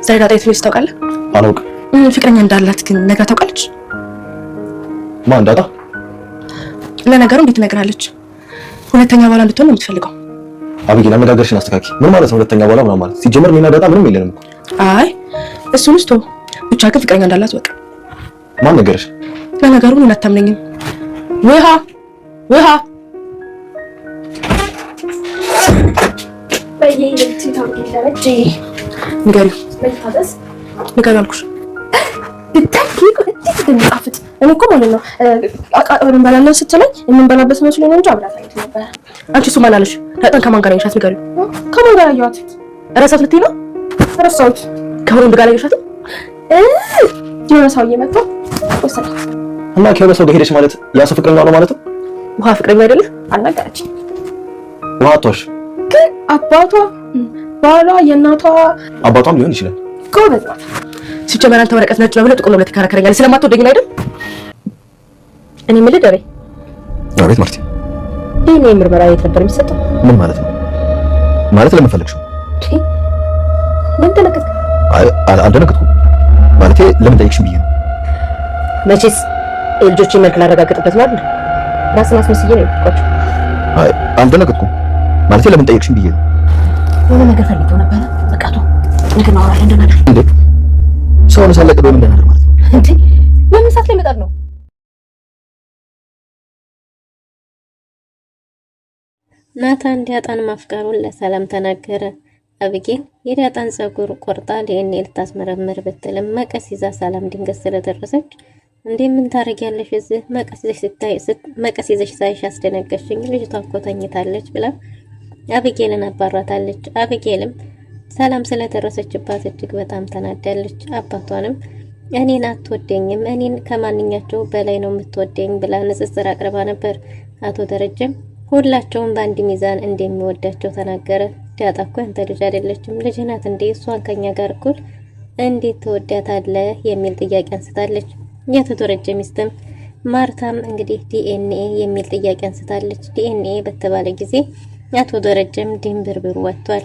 ዛሬ ዳጣ የት ታውቃለህ? አላውቅም። ፍቅረኛ እንዳላት ግን ነግራ ታውቃለች? ማን ዳጣ? ለነገሩ እንዴት ትነግራለች? ሁለተኛ ባላ እንድትሆን ነው የምትፈልገው። አብጌል አነጋገርሽን አስተካኪ። ምን ማለት ነው ሁለተኛ ባላ ምናምን ማለት? ሲጀመር እኔና ዳጣ ምንም የለንም እኮ። አይ እሱን ስቶ ብቻ ግን ፍቅረኛ እንዳላት ወቅ። ማን ነገርሽ? ለነገሩ ምን አታምነኝም? ውሃ በየይልቲ ታውቂያለሽ? ንገሪው አልኩሽ። ብታውቂ እንዴት እንደሚጣፍጥ እኔ እኮ ማለት ነው አቃጥረን እንበላለን ስትለኝ የምንበላበት መስሎኝ ነው እንጂ አብራት አይነት ነበር። አንቺ እሱ ማን አለሽ? ዳጣን ከማን ጋር ያይሻት? ንገሪው። ከማን ጋር ያያት? እረሳት ልትይ ነው? እረሳሁት። ከሁሉም ጋር ያይሻት? የሆነ ሰውዬ መጥቶ ወሰደ እና ከሆነ ሰው ጋር ሄደሽ ማለት ያ ሰው ፍቅረኛ ነው ማለት ነው? ውሃ ፍቅረኛ አይደለ? አልነገረችኝ። ውሃ አጥቶሽ ግን አባቷ ባሏ የእናቷ አባቷም ሊሆን ይችላል። ጎበዝ ናት። ሲጀመር አንተ ወረቀት ነጭ ነው ብለህ ጥቁር ነው ብለህ ትከራከረኛለህ። ስለማትወደኝ ነው አይደል? እኔ የምልህ ደሬ። አቤት ማርቲ። ይሄ ምርመራ የት ነበር የሚሰጠው? ምን ማለት ነው? ማለት ለምን ፈለግሽው? ምን ተነከትክ? አልደነገጥኩም። ማለቴ ለምን ጠይቅሽ ብዬ ነው። መቼስ የልጆችን መልክ ላረጋግጥበት ነው አይደል? ራስን አስመስዬ ነው የቆጨው። አይ አልደነገጥኩም። ማለቴ ለምን ጠይቅሽ ብዬ ነው። የሆነ ነገር ፈልጌው ነበር። በቃ ተው፣ ነገር ነው አወራለን። እንደናለ እንዴ ሰውን ሳለቀ ነው እንደናለ ማለት ነው እንዴ? ለምን ሰዓት ላይ መጣድ ነው? ናታን ዳጣን ማፍቀሩን ለሰላም ተናገረ። አብጌል የዳጣን ፀጉር ቆርጣ ዲኤንኤ ልታስመረምር ብትልም መቀስ ይዛ ሰላም ድንገት ስለደረሰች እንዴ ምን ታረጊያለሽ እዚህ? መቀስ ይዘሽ ሳይሽ አስደነገሽኝ፣ ልጅቷ እኮ ተኝታለች ብላ አብጌልን አባራታለች። አብጌልም ሰላም ስለደረሰችባት እጅግ በጣም ተናዳለች። አባቷንም እኔን አትወደኝም፣ እኔን ከማንኛቸው በላይ ነው የምትወደኝ ብላ ንጽጽር አቅርባ ነበር። አቶ ደረጀም ሁላቸውም በአንድ ሚዛን እንደሚወዳቸው ተናገረ። ዳጣ እኮ ያንተ ልጅ አይደለችም፣ ልጅ ናት እንዴ? እሷን ከኛ ጋር እኩል እንዴት ትወዳታለህ? የሚል ጥያቄ አንስታለች። የአቶ ደረጀ ሚስትም ማርታም እንግዲህ ዲኤንኤ የሚል ጥያቄ አንስታለች። ዲኤንኤ በተባለ ጊዜ አቶ ደረጀም ድንብርብሩ ወጥቷል።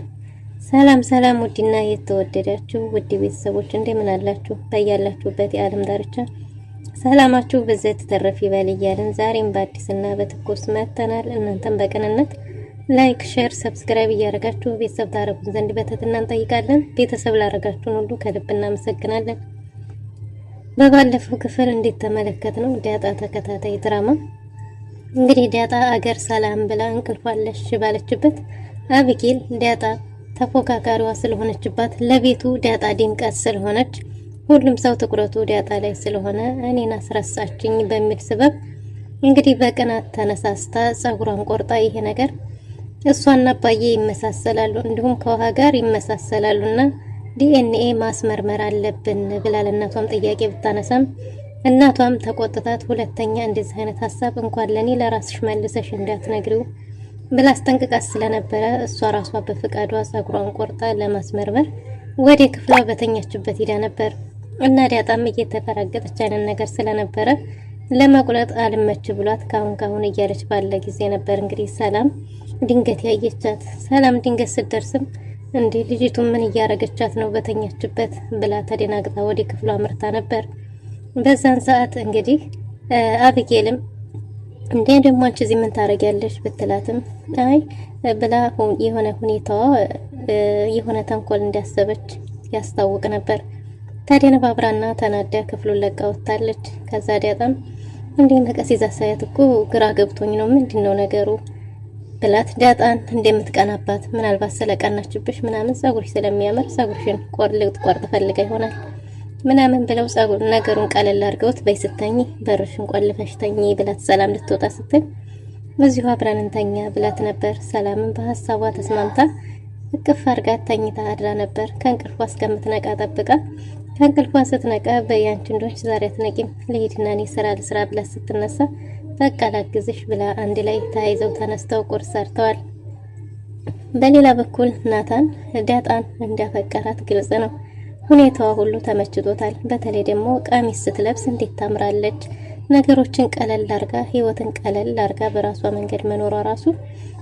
ሰላም ውድና የተወደዳችሁ ውድ ቤተሰቦች እንደምን አላችሁ? በያላችሁበት የዓለም ዳርቻ ሰላማችሁ በዘት ተረፍ ይበል እያልን ዛሬም በአዲስና በትኩስ መጥተናል። እናንተም በቅንነት ላይክ፣ ሼር፣ ሰብስክራይብ እያደረጋችሁ ቤተሰብ ታረጉን ዘንድ በትህትና እንጠይቃለን። ቤተሰብ ላደረጋችሁን ሁሉ ከልብ እናመሰግናለን። በባለፈው ክፍል እንዴት ተመለከትነው ዳጣ ተከታታይ ድራማ እንግዲህ ዳጣ አገር ሰላም ብላ እንቅልፏለሽ ባለችበት አብጌል ዳጣ ተፎካካሪዋ ስለሆነችባት ለቤቱ ዳጣ ድምቀት ስለሆነች ሁሉም ሰው ትኩረቱ ዳጣ ላይ ስለሆነ እኔን አስረሳችኝ በሚል ስበብ እንግዲህ በቅናት ተነሳስታ ፀጉሯን ቆርጣ ይሄ ነገር እሷና አባዬ ይመሳሰላሉ እንዲሁም ከውሃ ጋር ይመሳሰላሉና ዲኤንኤ ማስመርመር አለብን ብላ ለእናቷም ጥያቄ ብታነሳም እናቷም ተቆጥታት ሁለተኛ እንደዚህ አይነት ሐሳብ እንኳን ለኔ ለራስሽ መልሰሽ እንዳትነግሪው ብላ አስጠንቅቃት ስለነበረ እሷ ራሷ በፍቃዷ ፀጉሯን ቆርጣ ለማስመርመር ወደ ክፍሏ በተኛችበት ሄዳ ነበር እና ዳጣም እየተፈራገጠች አይነት ነገር ስለነበረ ለመቁረጥ አልመች ብሏት ካሁን እያለች ባለ ጊዜ ነበር እንግዲህ ሰላም ድንገት ያየቻት። ሰላም ድንገት ስትደርስም እንዴ ልጅቱ ምን እያረገቻት ነው በተኛችበት ብላ ተደናግጣ ወደ ክፍሏ አምርታ ነበር። በዛን ሰዓት እንግዲህ አብጌልም እንዴ ደግሞ አንቺ እዚህ ምን ታረጊያለሽ ብትላትም አይ ብላ የሆነ ሁኔታዋ የሆነ ተንኮል እንዳሰበች ያስታውቅ ነበር። ተደነባብራና ተናዳ ክፍሉን ለቃ ወጣለች። ከዛ ዳጣም እንዴ ነቀስ ይዛ ሳያት እኮ ግራ ገብቶኝ ነው ምንድነው ነገሩ ብላት ዳጣን እንደምትቀናባት ምናልባት ስለቀናችብሽ ምናምን ፀጉርሽ ስለሚያምር ፀጉርሽን ቆርጥ ፈልጋ ይሆናል ምናምን ብለው ፀጉር ነገሩን ቀለል አድርገውት በይስተኝ በርሽን ቆልፈሽ ተኝ ብላት ሰላም ልትወጣ ስትል በዚሁ አብረን እንተኛ ብላት ነበር። ሰላምን በሐሳቧ ተስማምታ እቅፍ አድርጋት ተኝታ አድራ ነበር። ከእንቅልፏ እስከምትነቃ ጠብቃ ከእንቅልፏ ስትነቃ በያንቺ እንደሆንሽ ዛሬ አትነቂም ልሂድና እኔ ስራ ልስራ ብላ ስትነሳ በቃ ላግዝሽ ብላ አንድ ላይ ተያይዘው ተነስተው ቁርስ ሰርተዋል። በሌላ በኩል ናታን ዳጣን እንዳፈቀራት ግልጽ ነው። ሁኔታዋ ሁሉ ተመችቶታል። በተለይ ደግሞ ቀሚስ ስትለብስ እንዴት ታምራለች፣ ነገሮችን ቀለል አርጋ ህይወትን ቀለል አርጋ በራሷ መንገድ መኖሯ ራሱ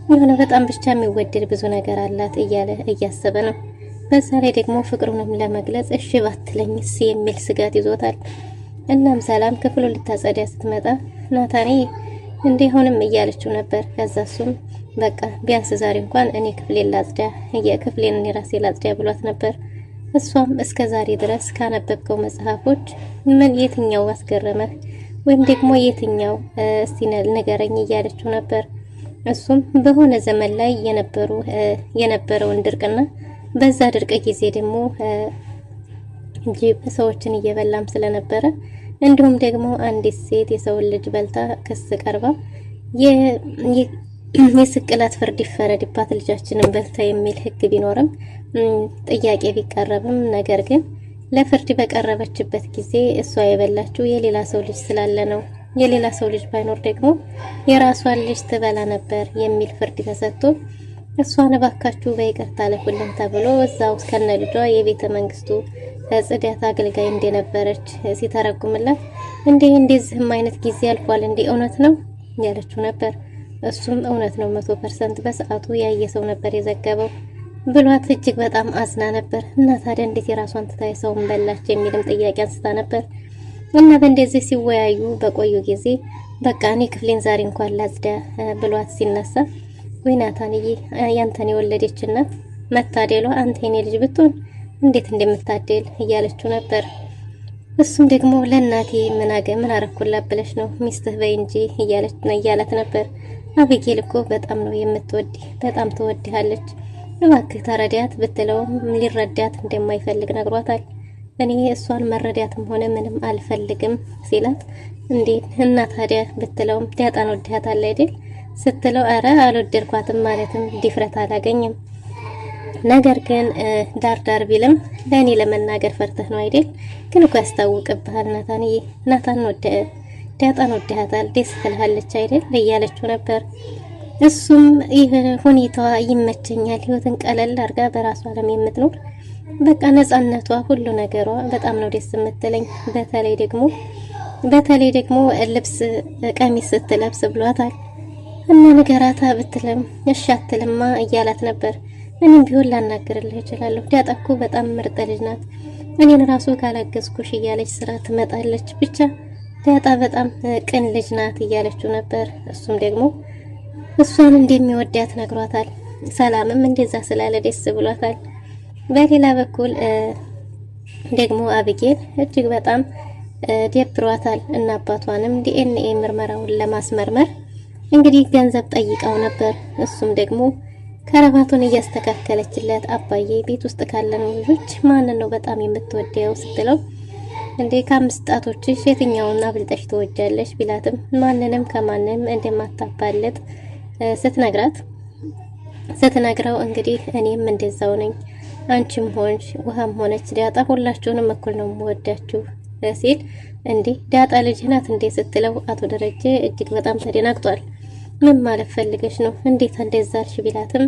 የሆነ በጣም ብቻ የሚወደድ ብዙ ነገር አላት እያለ እያሰበ ነው። በዛ ላይ ደግሞ ፍቅሩንም ለመግለጽ እሺ ባትለኝስ የሚል ስጋት ይዞታል። እናም ሰላም ክፍሉን ልታጸዳ ስትመጣ ናታኔ እንዲሆንም እያለችው ነበር። ከዛ እሱም በቃ ቢያንስ ዛሬ እንኳን እኔ ክፍሌን ላጽዳ የክፍሌን እኔ ራሴ ላጽዳ ብሏት ነበር። እሷም እስከ ዛሬ ድረስ ካነበብከው መጽሐፎች ምን የትኛው አስገረመህ ወይም ደግሞ የትኛው እስቲ ንገረኝ እያለችው ነበር። እሱም በሆነ ዘመን ላይ የነበረውን ድርቅና በዛ ድርቅ ጊዜ ደግሞ ጅብ ሰዎችን እየበላም ስለነበረ እንዲሁም ደግሞ አንዲት ሴት የሰውን ልጅ በልታ ክስ ቀርባ የስቅላት ፍርድ ይፈረድባት ልጃችንን በልታ የሚል ሕግ ቢኖርም ጥያቄ ቢቀረብም ነገር ግን ለፍርድ በቀረበችበት ጊዜ እሷ የበላችው የሌላ ሰው ልጅ ስላለ ነው። የሌላ ሰው ልጅ ባይኖር ደግሞ የራሷን ልጅ ትበላ ነበር የሚል ፍርድ ተሰጥቶ እሷን እባካችሁ በይቅርታ አለፉልን ተብሎ እዛው ከነ ልጇ የቤተ መንግስቱ ጽዳት አገልጋይ እንደነበረች ሲተረጉምላት እንደዚህም አይነት ጊዜ አልፏል እንዴ እውነት ነው ያለችው ነበር። እሱም እውነት ነው 100% በሰዓቱ ያየ ሰው ነበር የዘገበው ብሏት እጅግ በጣም አዝና ነበር። እና ታዲያ እንዴት የራሷን ትታይ ሰውን በላች የሚልም ጥያቄ አንስታ ነበር። እና በእንደዚህ ሲወያዩ በቆዩ ጊዜ በቃ እኔ ክፍሌን ዛሬ እንኳን ላጽዳ ብሏት ሲነሳ ወይ ናታንዬ ያንተን የወለደች እናት መታደሏ አንተ የኔ ልጅ ብትሆን እንዴት እንደምታደል እያለችው ነበር። እሱም ደግሞ ለእናቴ ምን አረኩላት ብለሽ ነው ሚስትህ በይ እንጂ እያላት ነበር። አቢጌል እኮ በጣም ነው የምትወድ በጣም ትወድሃለች እባክህ ተረዳት ብትለውም ሊረዳት እንደማይፈልግ ነግሯታል። እኔ እሷን መረዳትም ሆነ ምንም አልፈልግም ሲላት እንዴ እና ታዲያ ብትለውም ዳጣን ወድሃታል አይደል ስትለው አረ አልወደድኳትም ማለትም ድፍረት አላገኘም። ነገር ግን ዳር ቢልም ለእኔ ለመናገር ፈርተህ ነው አይደል? ግን እኮ ያስታውቅብሃል ናታንዬ ዳጣን ወድሃታል ደስ ትልሃለች አይደል እያለችው ነበር። እሱም ይህ ሁኔታዋ ይመቸኛል፣ ህይወትን ቀለል አድርጋ በራሷ ዓለም የምትኖር በቃ ነፃነቷ ሁሉ ነገሯ በጣም ነው ደስ የምትለኝ። በተለይ ደግሞ ልብስ ቀሚስ ስትለብስ ብሏታል። እና ንገራታ ብትልም እሺ አትልማ እያላት ነበር። እኔም ቢሆን ላናገርልህ እችላለሁ ዳጣ እኮ በጣም ምርጥ ልጅ ናት፣ እኔን ራሱ ካላገዝኩሽ እያለች ስራ ትመጣለች፣ ብቻ ዳጣ በጣም ቅን ልጅ ናት እያለችው ነበር። እሱም ደግሞ እሷን እንደሚወዳት ነግሯታል። ሰላምም እንደዛ ስላለ ደስ ብሏታል። በሌላ በኩል ደግሞ አቢጌል እጅግ በጣም ደብሯታል እና አባቷንም ዲኤንኤ ምርመራውን ለማስመርመር እንግዲህ ገንዘብ ጠይቀው ነበር። እሱም ደግሞ ከረባቱን እያስተካከለችለት አባዬ ቤት ውስጥ ካለን ልጆች ማንን ነው በጣም የምትወደው ስትለው እንዴ ከአምስት ጣቶችሽ የትኛውን አብልጠሽ ትወጃለሽ ቢላትም ማንንም ከማንም እንደማታባለጥ ስትነግረው እንግዲህ እኔም እንደዛው ነኝ አንቺም ሆንሽ ውሃም ሆነች ዳጣ ሁላችሁንም እኩል ነው የምወዳችሁ ሲል እንዴ ዳጣ ልጅ ናት እንዴ ስትለው አቶ ደረጀ እጅግ በጣም ተደናግጧል። ምን ማለት ፈልገሽ ነው እንዴት እንደዛልሽ ቢላትም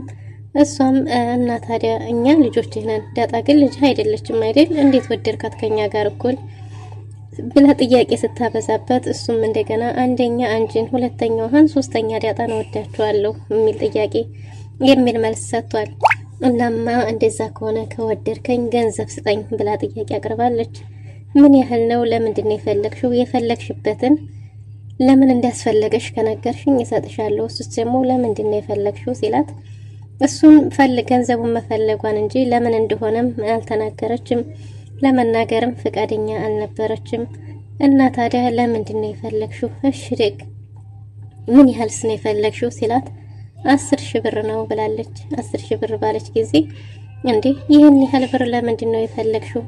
እሷም እና ታዲያ እኛ ልጆችህ ነን ዳጣ ግን ልጅ አይደለችም አይደል እንዴት ወደድካት ከኛ ጋር እኩል ብላ ጥያቄ ስታበዛበት እሱም እንደገና አንደኛ አንቺን ሁለተኛው ሀን ሶስተኛ ዳጣን ወዳችኋለሁ የሚል መልስ ሰጥቷል። እናማ እንደዛ ከሆነ ከወደድከኝ ገንዘብ ስጠኝ ብላ ጥያቄ አቅርባለች። ምን ያህል ነው ለምንድን ነው የፈለግሽበትን ለምን እንዳስፈለገሽ ከነገርሽኝ እሰጥሻለሁ እሱስ ደግሞ ለምንድን ነው የፈለግሽው ሲላት እሱን ገንዘቡን መፈለጓን እንጂ ለምን እንደሆነም አልተናገረችም። ለመናገርም ፍቃደኛ አልነበረችም። እና ታዲያ ለምንድን ነው የፈለግሽው? እሺ ደግ ምን ያህልስ ነው የፈለግሽው ሲላት 10,000 ብር ነው ብላለች። 10,000 ብር ባለች ጊዜ እንዴ ይህን ያህል ብር ለምንድን ነው የፈለግሽው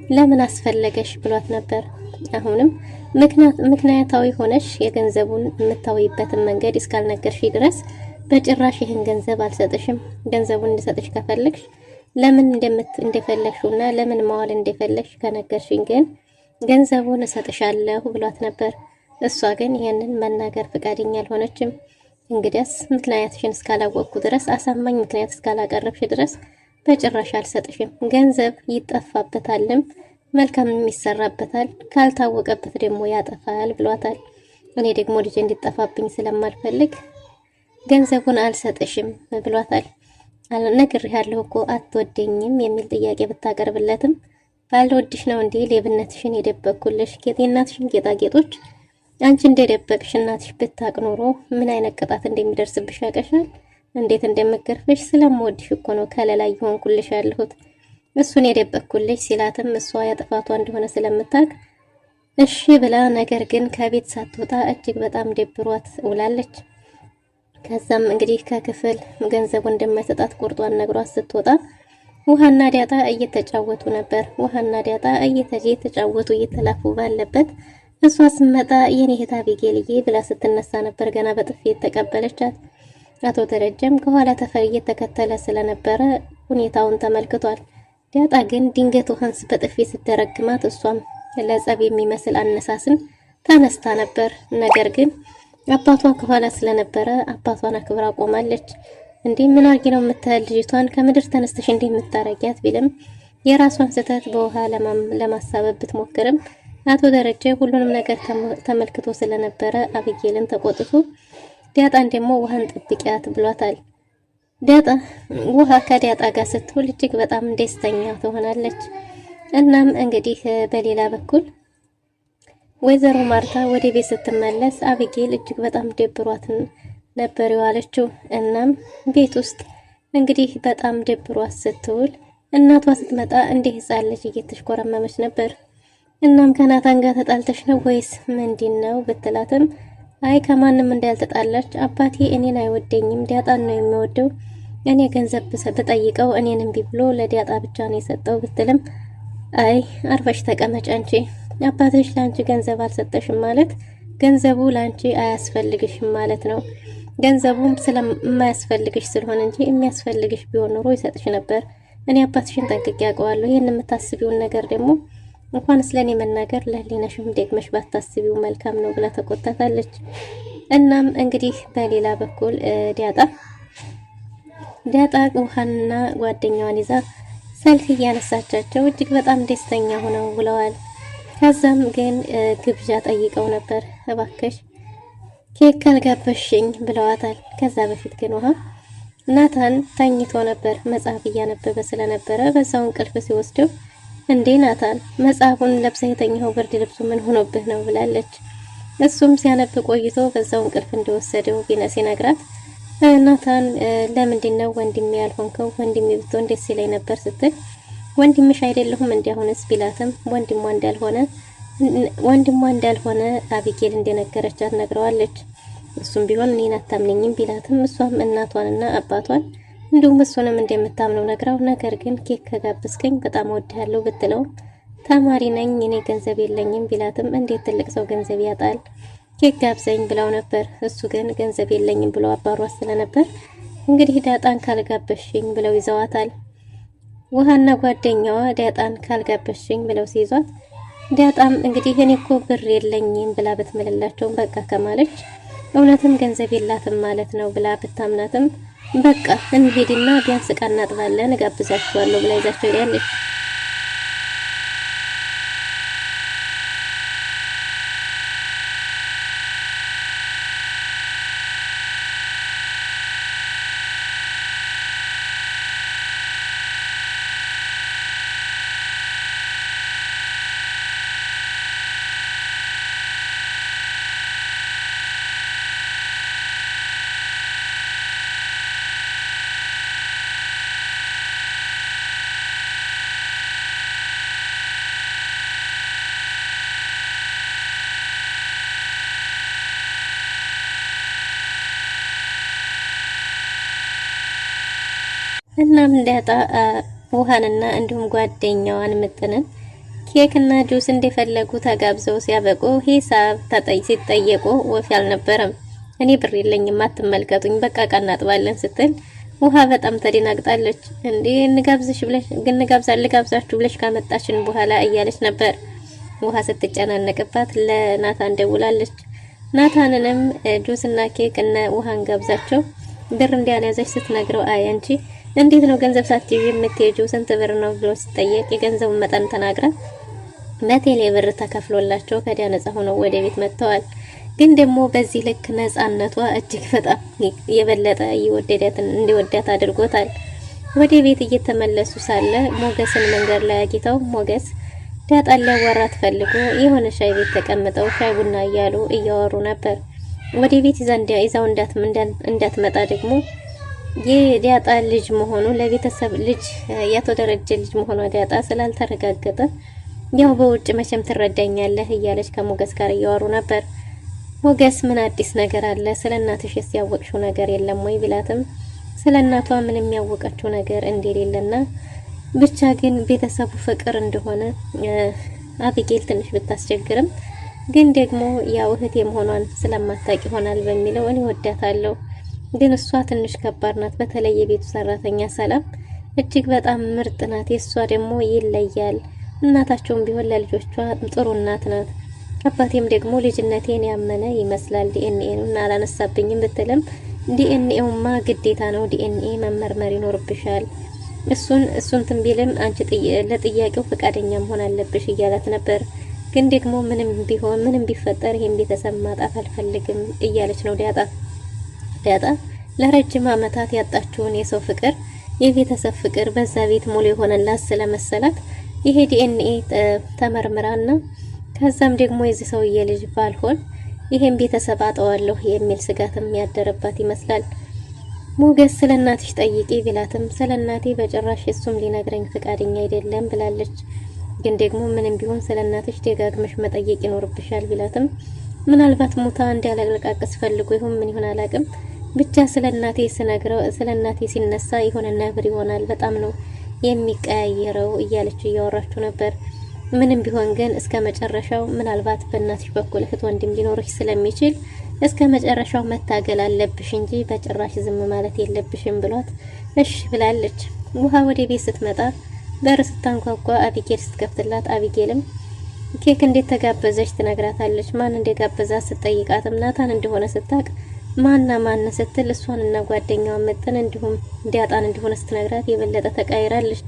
ለምን አስፈለገሽ ብሏት ነበር። አሁንም ምክንያታዊ ሆነሽ የገንዘቡን የምታወይበትን መንገድ እስካልነገርሽ ድረስ በጭራሽ ይህን ገንዘብ አልሰጥሽም። ገንዘቡን እንድሰጥሽ ከፈለግሽ ለምን እንደፈለግሽውና ለምን ማዋል እንደፈለግሽ ከነገርሽኝ ግን ገንዘቡን እሰጥሻለሁ ብሏት ነበር። እሷ ግን ይሄንን መናገር ፍቃደኛ አልሆነችም። እንግዲያስ ምክንያትሽን እስካላወቅኩ ድረስ አሳማኝ ምክንያት እስካላቀረብሽ ድረስ በጭራሽ አልሰጥሽም። ገንዘብ ይጠፋበታልም መልካምም ይሰራበታል፣ ካልታወቀበት ደግሞ ያጠፋል ብሏታል። እኔ ደግሞ ልጅ እንዲጠፋብኝ ስለማልፈልግ ገንዘቡን አልሰጥሽም ብሏታል። ነግሬሃለሁ እኮ አትወደኝም የሚል ጥያቄ ብታቀርብለትም ባልወድሽ ነው እንዴ ሌብነትሽን የደበቅኩልሽ የእናትሽን ጌጣጌጦች አንቺ እንደደበቅሽ እናትሽ ብታቅ ኖሮ ምን አይነት ቅጣት እንደሚደርስብሽ ያቀሻል? እንዴት እንደምገርፍሽ ስለምወድሽ እኮ ነው ከለላ ይሆንኩልሽ ያለሁት እሱን የደበቅኩልሽ ሲላትም እሷ ያጥፋቷ እንደሆነ ስለምታውቅ እሺ ብላ ነገር ግን ከቤት ሳትወጣ እጅግ በጣም ደብሯት ውላለች። ከዛም እንግዲህ ከክፍል ገንዘቡ እንደማይሰጣት ቁርጧን ነግሯት ስትወጣ ውሃና ዳጣ እየተጫወቱ ነበር። ውሃና ዳጣ እየተጫወቱ እየተላፉ ባለበት እሷ ስትመጣ የኔ እህት አቢጌልዬ ብላ ስትነሳ ነበር ገና በጥፊ የተቀበለቻት። አቶ ደረጀም ከኋላ እየተከተለ ስለነበረ ሁኔታውን ተመልክቷል። ዳጣ ግን ድንገት ውሃንስ በጥፊ ስትደረግማት እሷም ለጸብ የሚመስል አነሳስን ተነስታ ነበር። ነገር ግን አባቷ ከኋላ ስለነበረ አባቷን አክብራ ቆማለች። እንዴ ምን አርጊ ነው የምትል ልጅቷን ከምድር ተነስተሽ እንዴ የምታረጊያት ቢልም የራሷን ስህተት በውሃ ለማሳበብ ብትሞክርም አቶ ደረጀ ሁሉንም ነገር ተመልክቶ ስለነበረ አቢጌልን ተቆጥቶ ዳጣን ደግሞ ውሃን ጠብቂያት ብሏታል። ዳጣ ውሃ ከዳጣ ጋር ስትውል እጅግ በጣም ደስተኛ ትሆናለች። እናም እንግዲህ በሌላ በኩል ወይዘሮ ማርታ ወደ ቤት ስትመለስ አቢጌል እጅግ በጣም ደብሯት ነበር የዋለችው። እናም ቤት ውስጥ እንግዲህ በጣም ደብሯት ስትውል እናቷ ስትመጣ እንደ ሕፃን ልጅ እየተሽኮረመመች ነበር። እናም ከናታን ጋር ተጣልተሽ ነው ወይስ ምንድነው ብትላትም አይ ከማንም እንዳልተጣላች አባቴ እኔን አይወደኝም ዳጣን ነው የሚወደው እኔ ገንዘብ ብጠይቀው እኔን እምቢ ብሎ ለዳጣ ብቻ ነው የሰጠው ብትልም አይ አርፈሽ ተቀመጭ አንቺ አባትሽ ላንቺ ገንዘብ አልሰጠሽም ማለት ገንዘቡ ላንቺ አያስፈልግሽም ማለት ነው። ገንዘቡም ስለማያስፈልግሽ ስለሆነ እንጂ የሚያስፈልግሽ ቢሆን ኖሮ ይሰጥሽ ነበር። እኔ አባትሽን ጠንቅቄ ያውቀዋለሁ። ይሄን የምታስቢውን ነገር ደግሞ እንኳን ስለኔ መናገር ለህሊናሽም ደግመሽ ባታስቢው መልካም ነው ብላ ተቆጣታለች። እናም እንግዲህ በሌላ በኩል ዳጣ ውሃንና ጓደኛዋን ይዛ ሰልፍ እያነሳቻቸው እጅግ በጣም ደስተኛ ሆነው ውለዋል። ከዛም ግን ግብዣ ጠይቀው ነበር። እባክሽ ኬክ ካልጋበሽኝ ብለዋታል። ከዛ በፊት ግን ውሃ ናታን ተኝቶ ነበር መጽሐፍ እያነበበ ስለነበረ በዛው እንቅልፍ ሲወስደው እንዴ ናታን መጽሐፉን ለብሰህ የተኛው ብርድ ልብሱ ምን ሆኖብህ ነው ብላለች። እሱም ሲያነብ ቆይቶ በዛው እንቅልፍ እንደወሰደው ቢነስ ይነግራት ናታን ለምንድነው ወንድሜ ያልሆንከው? ወንድሜ ብትሆን ደስ ይለኝ ነበር ስትል ወንድምሽ አይደለሁም እንዲያሆነስ ቢላትም ወንድሟ እንዳልሆነ አቢጌል እንደነገረቻት ነግረዋለች። እሱም ቢሆን እኔን አታምነኝም ቢላትም እሷም እናቷንና አባቷን እንዲሁም እሱንም እንደምታምነው ነግራው ነገር ግን ኬክ ከጋበዝከኝ በጣም ወድሃለሁ ብትለውም ተማሪ ነኝ እኔ ገንዘብ የለኝም ቢላትም እንዴት ትልቅ ሰው ገንዘብ ያጣል ኬክ ጋብዘኝ ብለው ነበር። እሱ ግን ገንዘብ የለኝም ብሎ አባሯት ስለነበር እንግዲህ ዳጣን ካልጋበሽኝ ብለው ይዘዋታል። ውሃና ጓደኛዋ ዳጣን ካልጋበሽኝ ብለው ሲይዟት ዳጣም እንግዲህ እኔ እኮ ብር የለኝም ብላ ብትምልላቸው በቃ ከማለች እውነትም ገንዘብ የላትም ማለት ነው ብላ ብታምናትም በቃ እንሄድና ቢያንስ ዕቃ እናጥባለን እጋብዛችኋለሁ ብላ ይዛቸው ሄዳለች። እናም ዳጣ ውሃንና እንዲሁም ጓደኛዋን ምጥንን ኬክና ጁስ እንደፈለጉ ተጋብዘው ሲያበቁ ሂሳብ ሲጠየቁ ወፍ ያልነበረም እኔ ብር የለኝም አትመልከቱኝ በቃ ቀናጥባለን ስትል ውሃ በጣም ተደናግጣለች። እንዴ እንጋብዝሽ ብለሽ ግን ልጋብዛችሁ ብለሽ ካመጣችን በኋላ እያለች ነበር። ውሃ ስትጨናነቅባት ለናታን ደውላለች። ናታንንም ጁስና ኬክ እና ውሃን ጋብዛቸው ብር እንዲያለያዘች ስትነግረው አይ አንቺ እንዴት ነው ገንዘብ ሳትይዥ የምትሄጂው ስንት ብር ነው ብሎ ሲጠየቅ የገንዘቡን መጠን ተናግራ በቴሌ ብር ተከፍሎላቸው ከዲያ ነፃ ሆነው ወደ ቤት መጥተዋል። ግን ደግሞ በዚህ ልክ ነፃነቷ እጅግ በጣም የበለጠ እንዲወዳት አድርጎታል። ወደ ቤት እየተመለሱ ሳለ ሞገስን መንገድ ላይ አግኝተው ሞገስ ዳጣን ሊያዋራት ፈልጎ የሆነ ሻይ ቤት ተቀምጠው ሻይ ቡና እያሉ እያወሩ ነበር። ወደ ቤት ይዛው እንዳትመጣ ደግሞ የዳጣ ልጅ መሆኑ ለቤተሰብ ልጅ ያቶ ደረጀ ልጅ መሆኑ ዳጣ ስላልተረጋገጠ ያው በውጭ መቼም ትረዳኛለህ እያለች ከሞገስ ጋር እያወሩ ነበር። ሞገስ ምን አዲስ ነገር አለ? ስለ እናትሽ ያወቅሽው ነገር የለም ወይ ቢላትም ስለ እናቷ ምንም ያወቀችው ነገር እንደሌለና ብቻ ግን ቤተሰቡ ፍቅር እንደሆነ አቢጌል ትንሽ ብታስቸግርም ግን ደግሞ ያው እህቴ መሆኗን ስለማታውቅ ይሆናል በሚለው እኔ ወዳታለሁ፣ ግን እሷ ትንሽ ከባድ ናት። በተለይ የቤቱ ሰራተኛ ሰላም እጅግ በጣም ምርጥ ናት። የእሷ ደግሞ ይለያል። እናታቸውም ቢሆን ለልጆቿ ጥሩ እናት ናት። አባቴም ደግሞ ልጅነቴን ያመነ ይመስላል። ዲኤንኤውን አላነሳብኝም ብትልም ዲኤንኤውማ ግዴታ ነው። ዲኤንኤ መመርመር ይኖርብሻል። እሱን ትንቢልም አንቺ ለጥያቄው ፈቃደኛ መሆን አለብሽ እያላት ነበር። ግን ደግሞ ምንም ቢፈጠር ይሄን ቤተሰብ ማጣት አልፈልግም እያለች ነው ዳጣ ለረጅም ዓመታት ያጣችውን የሰው ፍቅር የቤተሰብ ፍቅር በዛ ቤት ሙሉ የሆነላት ስለመሰላት ይሄ ዲኤንኤ ተመርምራና ከዛም ደግሞ የዚህ ሰውዬ ልጅ ባልሆን ይሄን ቤተሰብ አጣዋለሁ የሚል ስጋትም ያደረባት ይመስላል። ሞገስ ስለ እናትሽ ጠይቂ ቢላትም ስለ እናቴ በጭራሽ እሱም ሊነግረኝ ፈቃደኛ አይደለም ብላለች። ግን ደግሞ ምንም ቢሆን ስለ እናትሽ ደጋግመሽ መጠየቅ ይኖርብሻል ቢላትም ምናልባት ሙታ እንዳላለቃቀስ ፈልጎ ይሁን ምን ይሆን አላቅም፣ ብቻ ስለ እናቴ ስነግረው ስለ እናቴ ሲነሳ የሆነ ነብር ይሆናል፣ በጣም ነው የሚቀያየረው እያለች እያወራችሁ ነበር። ምንም ቢሆን ግን እስከ መጨረሻው ምናልባት በእናትሽ በኩል እህት ወንድም ሊኖርሽ ስለሚችል እስከ መጨረሻው መታገል አለብሽ እንጂ በጭራሽ ዝም ማለት የለብሽም ብሏት እሺ ብላለች። ውሃ ወደ ቤት ስትመጣ በር ስታንኳኳ አቢጌል ስትከፍትላት አቢጌልም ኬክ እንዴት ተጋበዘች ትነግራታለች። ማን እንደጋበዛት ስትጠይቃትም ናታን እንደሆነ ስታቅ ማን ስትል እሷንና ጓደኛዋን መጠን እንዲሁም ዳጣን እንደሆነ ስትነግራት የበለጠ ተቃይራለች።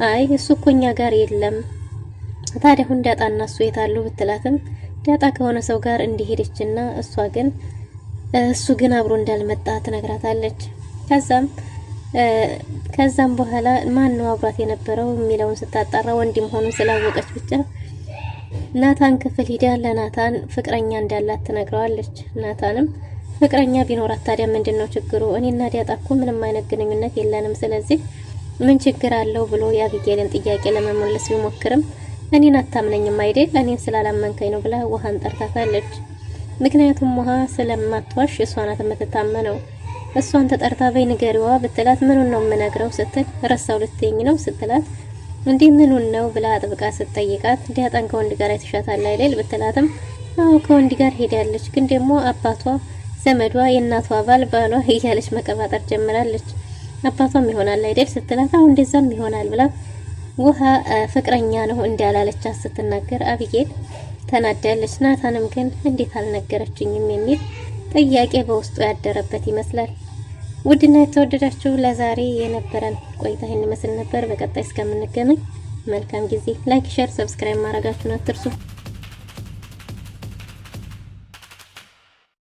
አይ እሱ እኮ እኛ ጋር የለም ታዲያ ሁን ዳጣና እሱ የታሉ ብትላትም ዳጣ ከሆነ ሰው ጋር እንዲሄደችና እሱ ግን አብሮ እንዳልመጣ ትነግራታለች። ከዛም በኋላ ማን ነው አብሯት የነበረው የሚለውን ስታጣራ ወንድም ሆኖ ስላወቀች ብቻ ናታን ክፍል ሂዳ ለናታን ፍቅረኛ እንዳላት ትነግረዋለች። ናታንም ፍቅረኛ ቢኖራት ታዲያ ምንድነው ችግሩ? እኔና ዳጣ እኮ ምንም አይነት ግንኙነት የለንም፣ ስለዚህ ምን ችግር አለው ብሎ የአቢጌልን ጥያቄ ለመመለስ ቢሞክርም እኔን አታምነኝም አይደል? እኔን ስላላመንከኝ ነው ብላ ውሃን ጠርታታለች። ምክንያቱም ውሃ ስለማትዋሽ እሷ ናት የምትታመነው። እሷን ተጠርታ በይ ንገሪዋ ብትላት ምኑን ነው የምነግረው ስትል ረሳው ልትይኝ ነው ስትላት እንዴ ምኑን ነው ብላ አጥብቃ ስትጠይቃት ዳጣን ከወንድ ጋር አይተሻታል አይደል ብትላትም አዎ ከወንድ ጋር ሄዳለች፣ ግን ደግሞ አባቷ ዘመዷ የእናቷ ባሏ እያለች መቀባጠር ጀምራለች። አባቷም ይሆናል አይደል ስትላት አዎ እንደዛም ይሆናል ብላ ውሃ ፍቅረኛ ነው እንዳላለቻት ስትናገር አቢጌል ተናዳለች። ናታንም ግን እንዴት አልነገረችኝም የሚል ጥያቄ በውስጡ ያደረበት ይመስላል። ውድና የተወደዳችሁ ለዛሬ የነበረን ቆይታ ይህን ይመስል ነበር። በቀጣይ እስከምንገናኝ መልካም ጊዜ። ላይክ፣ ሼር፣ ሰብስክራይብ ማድረጋችሁን አትርሱ።